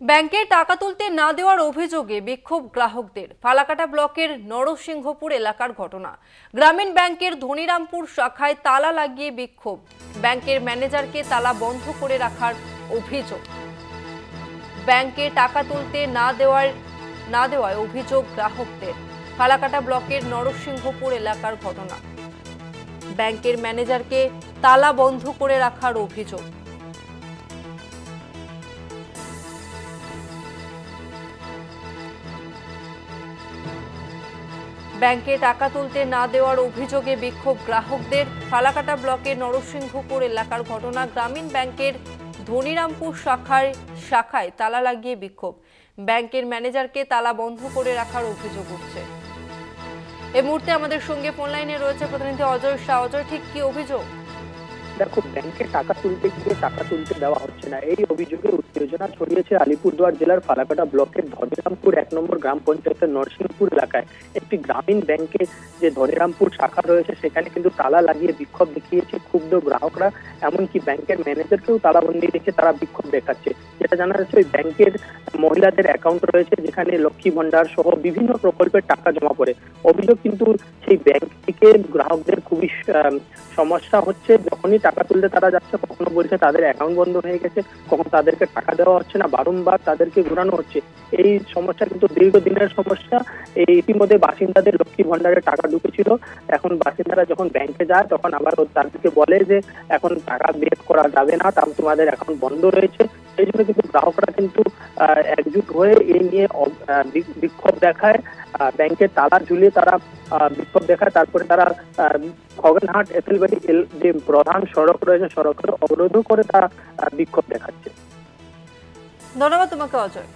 ব্যাংকে টাকা তুলতে না দেওয়ার অভিযোগে বিক্ষোভ গ্রাহকদের। ফালাকাটা ব্লকের নরসিংহপুর এলাকার ঘটনা। গ্রামীণ ব্যাংকের ধনিরামপুর শাখায় তালা লাগিয়ে বিক্ষোভ। ব্যাংকের ম্যানেজারকে তালা বন্ধ করে রাখার অভিযোগ। ব্যাংকে টাকা তুলতে না দেওয়ায় অভিযোগ গ্রাহকদের। ফালাকাটা ব্লকের নরসিংহপুর এলাকার ঘটনা। ব্যাংকের ম্যানেজারকে তালা বন্ধ করে রাখার অভিযোগ। ব্যাংকে টাকা তুলতে না দেওয়ার অভিযোগে বিক্ষোভ গ্রাহকদের। ফালাকাটা ব্লকের নরসিংহপুর এলাকার ঘটনা। গ্রামীণ ব্যাংকের ধনিরামপুর শাখায় তালা লাগিয়ে বিক্ষোভ। ব্যাংকের ম্যানেজারকে তালা বন্ধ করে রাখার অভিযোগ উঠছে। এই মুহূর্তে আমাদের সঙ্গে ফোন লাইনে রয়েছে প্রতিনিধি অজয় শাহ। অজয়, ঠিক কি অভিযোগ? দেখো, ব্যাংকে টাকা তুলতে গিয়ে টাকা তুলতে দেওয়া হচ্ছে না, এই অভিযোগে উত্তেজনা ছড়িয়েছে আলিপুরদুয়ার জেলার ফালাকাটা ব্লকের ধনিরামপুর 1 নম্বর গ্রাম পঞ্চায়েতের নরসিংহপুর এলাকায়। একটি গ্রামীণ ব্যাংকে যে ধনিরামপুর শাখা রয়েছে সেখানে কিন্তু তালা লাগিয়ে বিক্ষোভ দেখিয়েছে ক্ষুব্ধ গ্রাহকরা। এমনকি ব্যাংকের ম্যানেজারকেও তালাবন্দি রেখে তারা বিক্ষোভ দেখাচ্ছে। যেটা জানা যাচ্ছে, ওই ব্যাংকের মহিলাদের অ্যাকাউন্ট রয়েছে যেখানে লক্ষ্মী ভান্ডার সহ বিভিন্ন প্রকল্পের টাকা জমা পড়ে। অভিযোগ কিন্তু সেই ব্যাংক থেকে গ্রাহকদের খুবই সমস্যা হচ্ছে। যখনই টাকা তুলতে তারা যাচ্ছে, কখনো বলছে তাদের অ্যাকাউন্ট বন্ধ হয়ে গেছে, কখনো তাদেরকে টাকা দেওয়া হচ্ছে না, বারংবার তাদেরকে ঘোরানো হচ্ছে। এই সমস্যা কিন্তু দীর্ঘদিনের সমস্যা। এই ইতিমধ্যে বাসিন্দাদের লক্ষ্মী ভান্ডারের টাকা ঢুকেছিল। এখন বাসিন্দারা যখন ব্যাংকে যায় তখন আবার তাদেরকে বলে যে এখন টাকা বের করা যাবে না, তার তোমাদের অ্যাকাউন্ট বন্ধ রয়েছে। সেই জন্য কিন্তু গ্রাহকরা কিন্তু একজুট হয়ে এই নিয়ে বিক্ষোভ দেখায়। ব্যাংকের তালা ঝুলিয়ে তারা বিক্ষোভ দেখায়। তারপরে তারা খগেনহাট এসেলবাড়ি যে প্রধান সড়ক রয়েছে সড়কের অবরোধ করে তারা বিক্ষোভ দেখাচ্ছে। ধন্যবাদ তোমাকে অজয়।